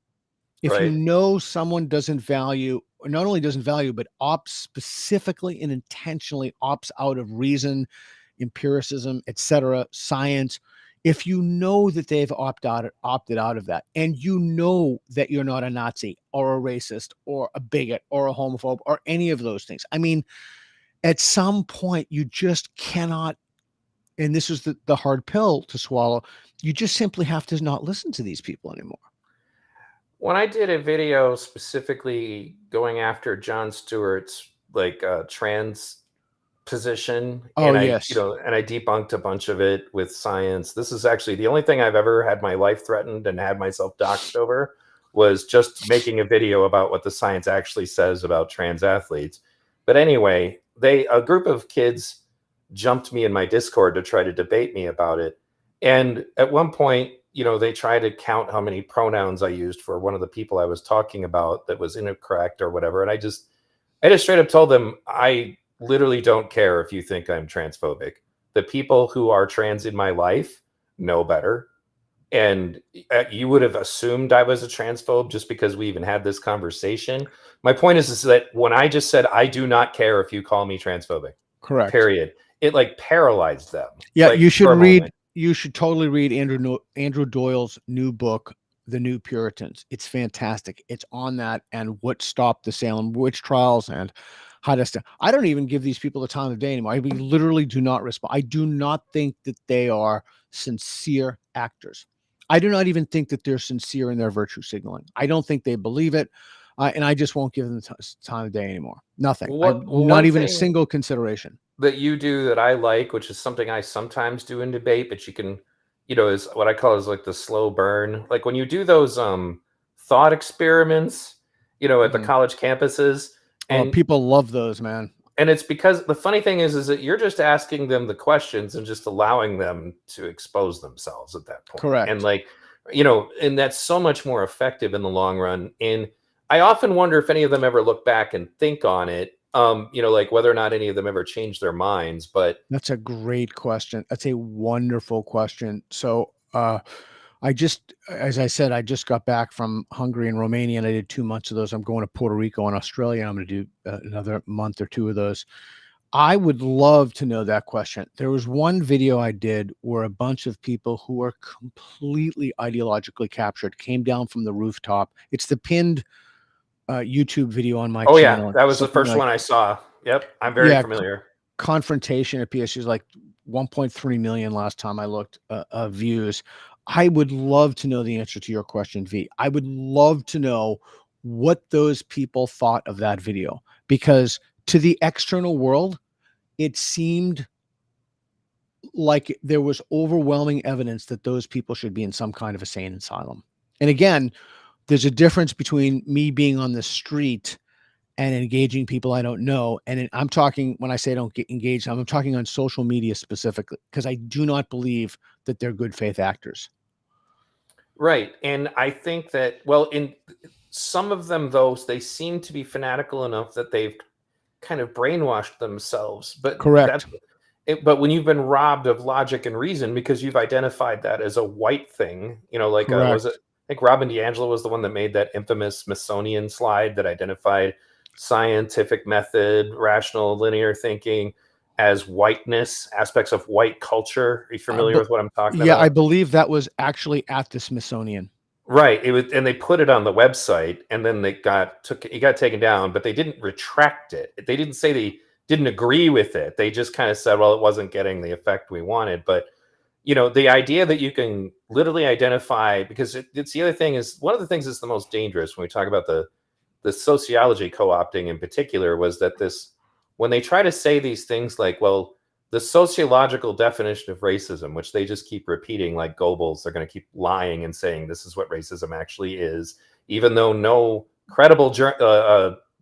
If you Right. know someone doesn't value, or not only doesn't value, but opts specifically and intentionally opts out of reason, empiricism, etc., science, if you know that they've opted out of that, and you know that you're not a Nazi or a racist or a bigot or a homophobe or any of those things, I mean, at some point you just cannot, and this is the hard pill to swallow, you just simply have to not listen to these people anymore. When I did a video specifically going after Jon Stewart's like trans position, Oh and yes. I debunked a bunch of it with science. This is actually the only thing I've ever had my life threatened and had myself doxxed over, was just making a video about what the science actually says about trans athletes. But anyway, a group of kids jumped me in my Discord to try to debate me about it. And at one point, they tried to count how many pronouns I used for one of the people I was talking about that was incorrect or whatever. And I just straight up told them, I literally don't care if you think I'm transphobic. The people who are trans in my life know better. And you would have assumed I was a transphobe just because we even had this conversation. My point is that when I just said, I do not care if you call me transphobic, Correct. period, it like paralyzed them, Yeah, like for a moment. you should totally read Andrew Doyle's new book, The New Puritans. It's fantastic. It's on that and what stopped the Salem witch trials and how to stop. I don't even give these people the time of day anymore. I literally do not respond. I do not think that they are sincere actors. I do not even think that they're sincere in their virtue signaling. I don't think they believe it. And I just won't give them the time of day anymore. Nothing. Not One even a thing single consideration. that you do that I like, which is something I sometimes do in debate, but you can, is what I call is like the slow burn. Like when you do those thought experiments, at the Mhm. college campuses, Oh, and people love those, man. it's because the funny thing is that you're just asking them the questions and just allowing them to expose themselves at that point. And Correct. like, and that's so much more effective in the long run. And I often wonder if any of them ever look back and think on it, like whether or not any of them ever change their minds. But That's a great question. That's a wonderful question. So, as I said, I just got back from Hungary and Romania, and I did 2 months of those. I'm going to Puerto Rico and Australia. And I'm going to do another month or two of those. I would love to know that question. There was one video I did where a bunch of people who are completely ideologically captured came down from the rooftop. It's the pinned YouTube video on my oh yeah, channel. that was the Something first like, one I saw. Yep, I'm very yeah, familiar. confrontation at PSG is like 1.3 million last time I looked views. I would love to know the answer to your question, V. I would love to know what those people thought of that video, because to the external world, it seemed like there was overwhelming evidence that those people should be in some kind of a sane asylum. And again, there's a difference between me being on the street and engaging people I don't know. And I'm talking, when I say don't get engaged, I'm talking on social media specifically, because I do not believe that they're good faith actors. Right. And I think that, well, in some of them, though, they seem to be fanatical enough that they've kind of brainwashed themselves. But Correct. but when you've been robbed of logic and reason because you've identified that as a white thing, like was it? Correct. I think Robin DiAngelo was the one that made that infamous Smithsonian slide that identified scientific method, rational linear thinking as whiteness, aspects of white culture. Are you familiar with what I'm talking Yeah, I about? believe that was actually at the Smithsonian. Right. It was, and they put it on the website, and then it got taken down, but they didn't retract it. They didn't say they didn't agree with it. They just kind of said, well, it wasn't getting the effect we wanted. But the idea that you can literally identify, because it's the other thing is, one of the things that's the most dangerous when we talk about the sociology co-opting in particular, was that when they try to say these things like, well, the sociological definition of racism, which they just keep repeating like Goebbels, they're going to keep lying and saying this is what racism actually is, even though no credible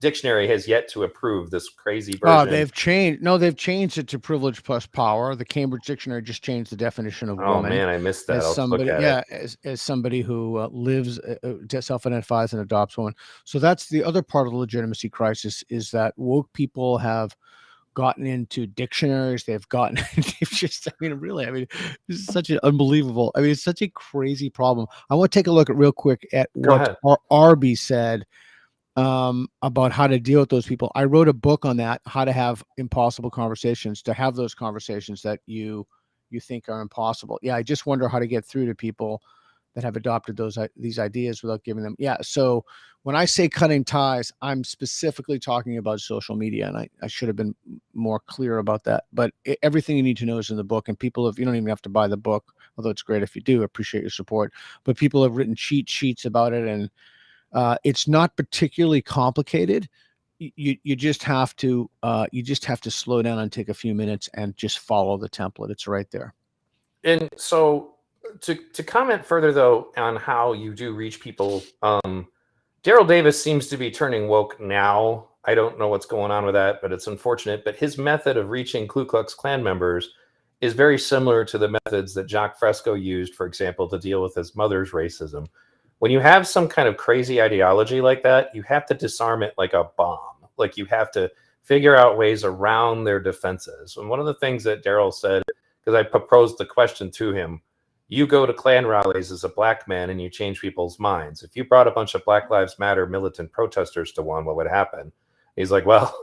dictionary has yet to approve this crazy version. They've changed. No, they've changed it to privilege plus power. The Cambridge Dictionary just changed the definition of Oh woman man, I missed that. as I'll look somebody, at it. yeah, as somebody who lives, self-identifies and adopts woman. So that's the other part of the legitimacy crisis, is that woke people have gotten into dictionaries. They've just, really, this is such an unbelievable, it's such a crazy problem. I want to take a look at real quick at Go what ahead. Arby said about how to deal with those people. I wrote a book on that, how to have impossible conversations, to have those conversations that you think are impossible. Yeah, I just wonder how to get through to people that have adopted these ideas without giving them. Yeah, so when I say cutting ties, I'm specifically talking about social media, and I should have been more clear about that. But everything you need to know is in the book, and you don't even have to buy the book, although it's great if you do. I appreciate your support. But people have written cheat sheets about it, and it's not particularly complicated. You just have to slow down and take a few minutes and just follow the template. It's right there. And so to comment further though on how you do reach people, Daryl Davis seems to be turning woke now. I don't know what's going on with that, but it's unfortunate. But his method of reaching Ku Klux Klan members is very similar to the methods that Jacques Fresco used, for example, to deal with his mother's racism. When you have some kind of crazy ideology like that, you have to disarm it like a bomb. Like, you have to figure out ways around their defenses. And one of the things that Daryl said, because I proposed the question to him, you go to Klan rallies as a black man and you change people's minds. If you brought a bunch of Black Lives Matter militant protesters to one, what would happen? He's like, well,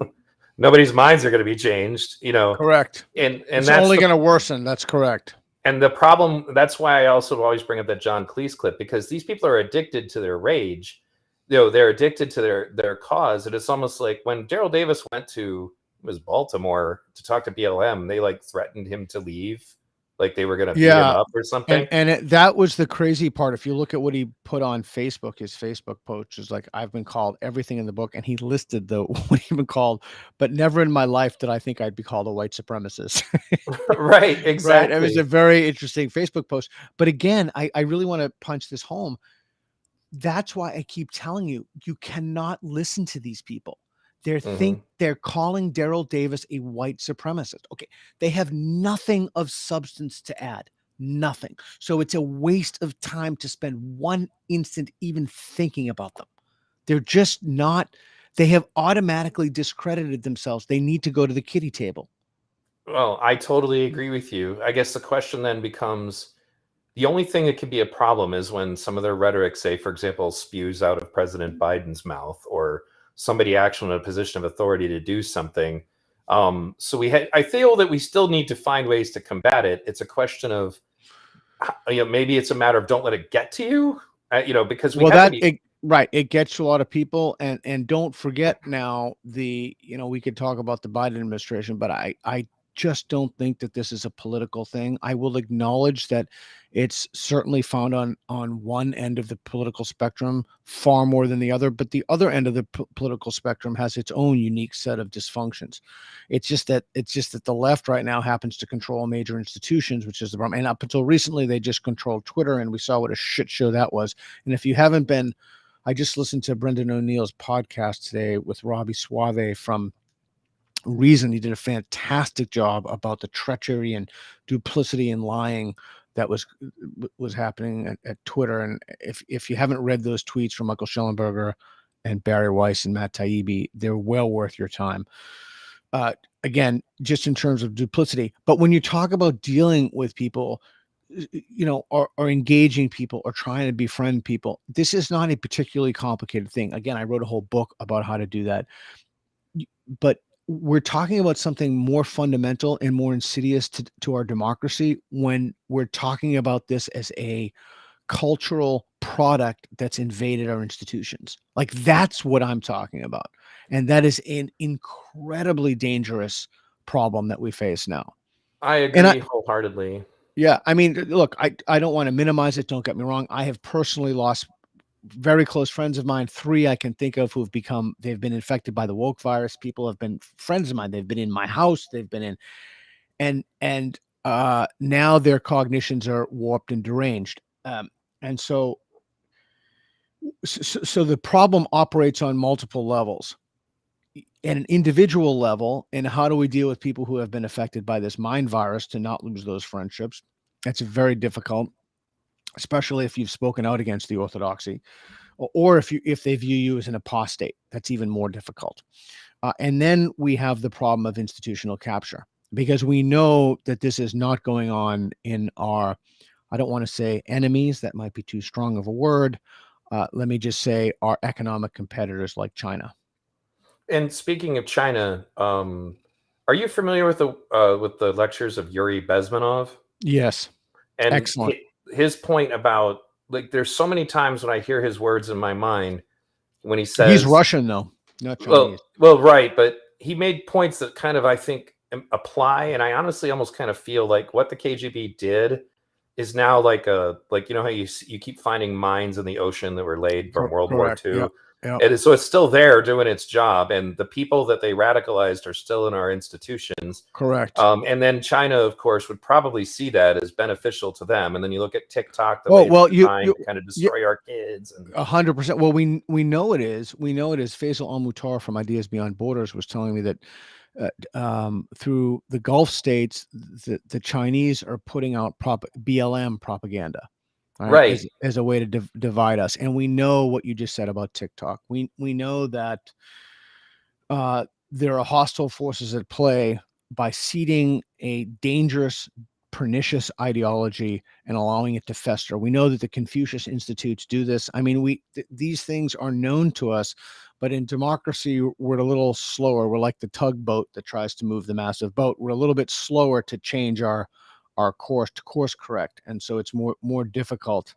nobody's minds are going to be changed, Correct. And It's that's only going to worsen. That's correct. And the problem, that's why I also always bring up that John Cleese clip, because these people are addicted to their rage. They're addicted to their cause. And it's almost like when Daryl Davis went to Baltimore to talk to BLM, they like threatened him to leave. Like they were going to beat him up or something. And that was the crazy part. If you look at what he put on Facebook, his Facebook post is like, I've been called everything in the book. And he listed what he'd been called, but never in my life did I think I'd be called a white supremacist. Right, exactly. Right. It was a very interesting Facebook post. But again, I really want to punch this home. That's why I keep telling you, you cannot listen to these people. They're calling Daryl Davis a white supremacist. Okay. They have nothing of substance to add. Nothing. So it's a waste of time to spend one instant even thinking about them. They're just not, they have automatically discredited themselves. They need to go to the kiddie table. Well, I totally agree with you. I guess the question then becomes, the only thing that could be a problem is when some of their rhetoric, say, for example, spews out of President Biden's mouth, or somebody actually in a position of authority to do something. So I feel that we still need to find ways to combat it. It's a question of, maybe it's a matter of don't let it get to you, because it gets to a lot of people, and don't forget now we could talk about the Biden administration, but I just don't think that this is a political thing. I will acknowledge that it's certainly found on one end of the political spectrum far more than the other, but the other end of the political spectrum has its own unique set of dysfunctions. It's just that the left right now happens to control major institutions, which is the problem. And up until recently, they just controlled Twitter, and we saw what a shit show that was. And if you haven't been, I just listened to Brendan O'Neill's podcast today with Robbie Suave from Reason. He did a fantastic job about the treachery and duplicity and lying that was happening at Twitter. And if you haven't read those tweets from Michael Schellenberger and Barry Weiss and Matt Taibbi, they're well worth your time. Again, just in terms of duplicity. But when you talk about dealing with people, or engaging people or trying to befriend people, this is not a particularly complicated thing. Again, I wrote a whole book about how to do that. But we're talking about something more fundamental and more insidious to our democracy when we're talking about this as a cultural product that's invaded our institutions. Like, that's what I'm talking about. And that is an incredibly dangerous problem that we face now. I agree wholeheartedly. Yeah. I mean, look, I don't want to minimize it. Don't get me wrong. I have personally lost very close friends of mine, 3 I can think of, they've been infected by the woke virus. People have been friends of mine. They've been in my house. They've been in, and now their cognitions are warped and deranged. And so the problem operates on multiple levels. At an individual level, and how do we deal with people who have been affected by this mind virus to not lose those friendships? That's very difficult, especially if you've spoken out against the orthodoxy, or if they view you as an apostate. That's even more difficult. And then we have the problem of institutional capture, because we know that this is not going on in our, I don't want to say enemies, that might be too strong of a word. Let me just say our economic competitors like China. And speaking of China, are you familiar with the lectures of Yuri Bezmenov? Yes. And excellent. His point about, like, there's so many times when I hear his words in my mind when he says he's Russian, though, not Chinese. Well, right, but he made points that kind of, I think, apply, and I honestly almost kind of feel like what the KGB did is now like how you keep finding mines in the ocean that were laid from World War II. Yep. Yep. And so it's still there doing its job, and the people that they radicalized are still in our institutions. Correct. And then China, of course, would probably see that as beneficial to them. And then you look at TikTok, trying to kind of destroy our kids. 100%. Well, we know it is. We know it is. Faisal Al-Mutar from Ideas Beyond Borders was telling me that through the Gulf states, the Chinese are putting out BLM propaganda. Right. As a way to divide us. And we know what you just said about TikTok. We know that there are hostile forces at play by seeding a dangerous, pernicious ideology and allowing it to fester. We know that the Confucius Institutes do this. I mean, these things are known to us, but in democracy, we're a little slower. We're like the tugboat that tries to move the massive boat. We're a little bit slower to change our course, to course correct, and so it's more difficult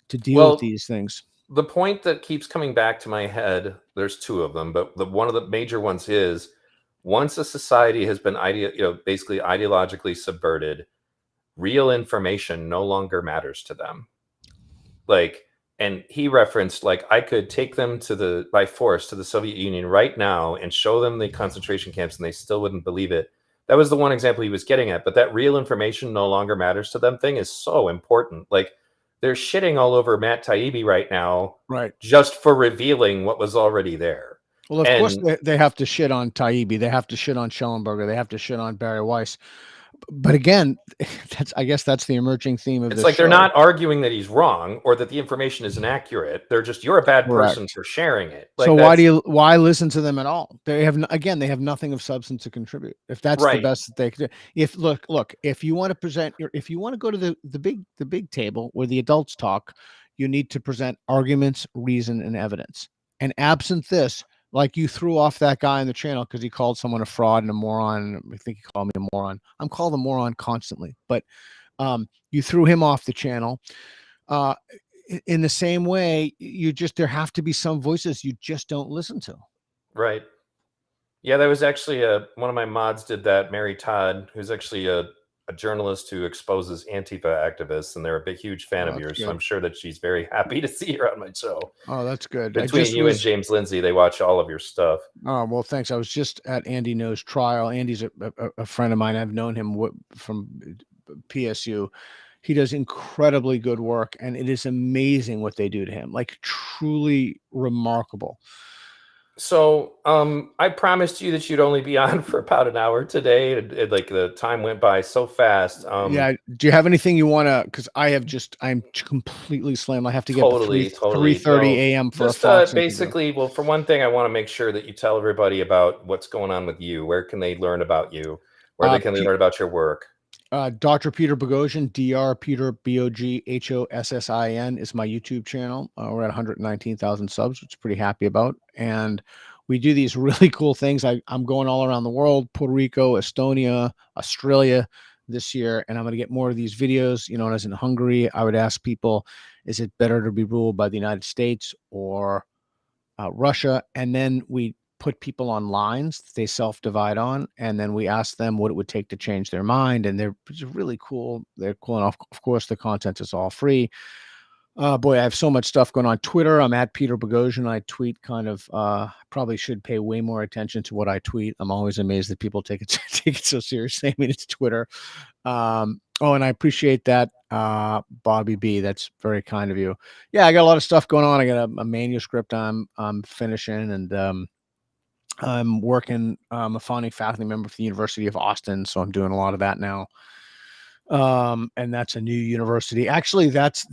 to deal with these things. The point that keeps coming back to my head, there's 2 of them, but one of the major ones is, once a society has been basically ideologically subverted, real information no longer matters to them. Like, and he referenced, like, I could take them by force to the Soviet Union right now and show them the concentration camps, and they still wouldn't believe it. That was the one example he was getting at. But that real information no longer matters to them thing is so important. Like, they're shitting all over Matt Taibbi right now, right, just for revealing what was already there. Well, of course they have to shit on Taibbi. They have to shit on Schellenberger. They have to shit on Barry Weiss. But again, I guess that's the emerging theme of this. It's like, they're not arguing that he's wrong or that the information is inaccurate. They're just, you're a bad person for sharing it. Like, so why listen to them at all? They have nothing of substance to contribute. If that's the best that they could do. If you want to present if you want to go to the big table where the adults talk, you need to present arguments, reason, and evidence. And absent this, like, you threw off that guy on the channel because he called someone a fraud and a moron. I think he called me a moron. I'm called a moron constantly, but you threw him off the channel. In the same way, there have to be some voices you just don't listen to. Right. Yeah, that was actually one of my mods did that. Mary Todd, who's actually a journalist who exposes Antifa activists, and they're a big, huge fan Oh, of that's yours. So good. I'm sure that she's very happy to see her on my show. Oh, that's good. I Between just you and was. James Lindsay, they watch all of your stuff. Oh, well, thanks. I was just at Andy No's trial. Andy's a friend of mine. I've known him from PSU. He does incredibly good work, and it is amazing what they do to him. Like truly remarkable. So, I promised you that you'd only be on for about an hour today, and like the time went by so fast. Yeah. Do you have anything you want to? Because I'm completely slammed. I have to get up at Totally, three totally. thirty Well, a.m. for a just Fox interview. basically, well, for one thing, I want to make sure that you tell everybody about what's going on with you. Where can they learn about you? Where Uh, they can they P- learn about your work? Dr. Peter Boghossian, Dr. Peter Boghossian is my YouTube channel. We're at 119,000 subs, which I'm pretty happy about. And we do these really cool things. I'm going all around the world, Puerto Rico, Estonia, Australia this year. And I'm going to get more of these videos. You know, when I was in Hungary, I would ask people, is it better to be ruled by the United States or Russia? And then we put people on lines that they self-divide on, and then we ask them what it would take to change their mind. And they're really cool. They're cool. And of course, the content is all free. Boy, I have so much stuff going on. Twitter, I'm at Peter Boghossian. I tweet kind of, probably should pay way more attention to what I tweet. I'm always amazed that people take it take it so seriously. I mean, it's Twitter. Oh, and I appreciate that, Bobby B. That's very kind of you. Yeah, I got a lot of stuff going on. I got a manuscript I'm finishing, and I'm working. I'm a founding faculty member for the University of Austin, so I'm doing a lot of that now. And that's a new university. Actually, that's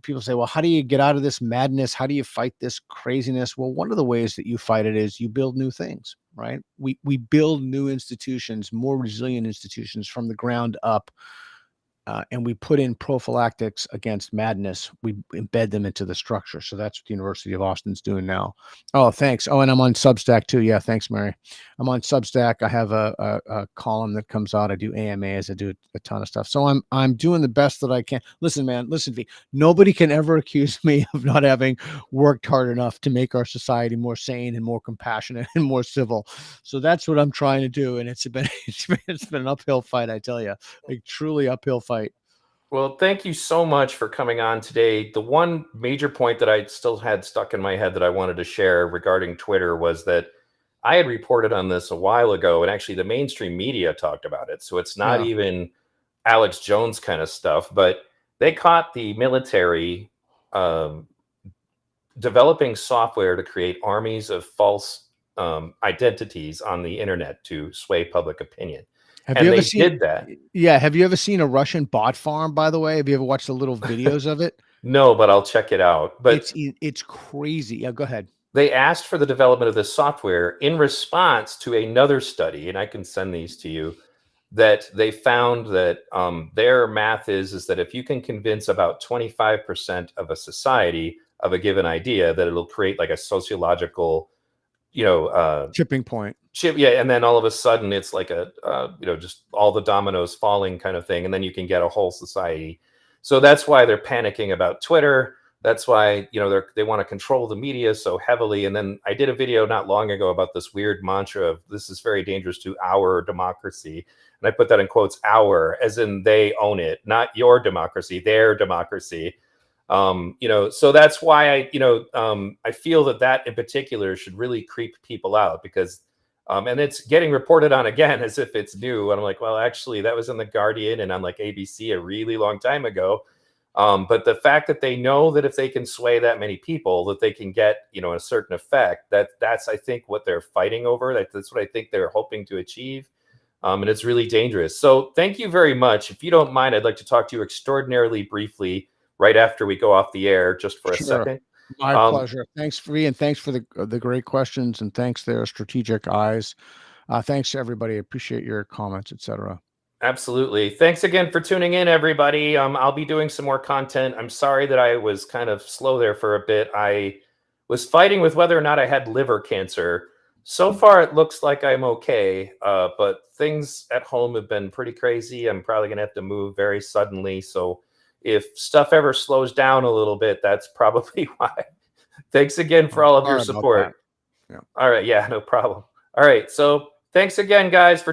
people say, well, how do you get out of this madness? How do you fight this craziness? Well, one of the ways that you fight it is you build new things, right? We build new institutions, more resilient institutions from the ground up. And we put in prophylactics against madness. We embed them into the structure. So that's what the University of Austin's doing now. Oh, thanks. Oh, and I'm on Substack too. Yeah, thanks, Mary. I'm on Substack. I have a column that comes out. I do AMAs. I do a ton of stuff. So I'm doing the best that I can. Listen, man. Listen, V. Nobody can ever accuse me of not having worked hard enough to make our society more sane and more compassionate and more civil. So that's what I'm trying to do. And it's been an uphill fight, I tell you, like truly uphill fight. Well, thank you so much for coming on today. The one major point that I still had stuck in my head that I wanted to share regarding Twitter was that I had reported on this a while ago, and actually the mainstream media talked about it. So it's not Yeah. even Alex Jones kind of stuff, but they caught the military developing software to create armies of false identities on the internet to sway public opinion. Have you And ever they seen did that. Yeah, have you ever seen a Russian bot farm, by the way? Have you ever watched the little videos of it? No, but I'll check it out. But It's crazy. Yeah, go ahead. they asked for the development of this software in response to another study, and I can send these to you, that they found that their math is that if you can convince about 25% of a society of a given idea, that it'll create like a sociological, Tipping point. chip. Yeah, and then all of a sudden it's like a just all the dominoes falling kind of thing, and then you can get a whole society. So that's why they're panicking about Twitter. That's why they want to control the media so heavily. And then I did a video not long ago about this weird mantra of this is very dangerous to our democracy, and I put that in quotes, our, as in they own it, not your democracy, their democracy. So that's why I feel that in particular should really creep people out, because and it's getting reported on again as if it's new. And I'm like, well, actually, that was in the Guardian and on like ABC a really long time ago. But the fact that they know that if they can sway that many people, that they can get a certain effect. That's I think what they're fighting over. That's what I think they're hoping to achieve. And it's really dangerous. So thank you very much. If you don't mind, I'd like to talk to you extraordinarily briefly right after we go off the air, just for a Sure. second. My pleasure. Thanks, Free, and thanks for the great questions, and thanks their strategic eyes. Thanks to everybody. I appreciate your comments, etc. Absolutely. Thanks again for tuning in, everybody. I'll be doing some more content. I'm sorry that I was kind of slow there for a bit. I was fighting with whether or not I had liver cancer. So far, it looks like I'm okay, but things at home have been pretty crazy. I'm probably going to have to move very suddenly. So if stuff ever slows down a little bit, that's probably why. Thanks again for all of your Sorry about support. that. Yeah. All right. Yeah, no problem. All right. So thanks again, guys, for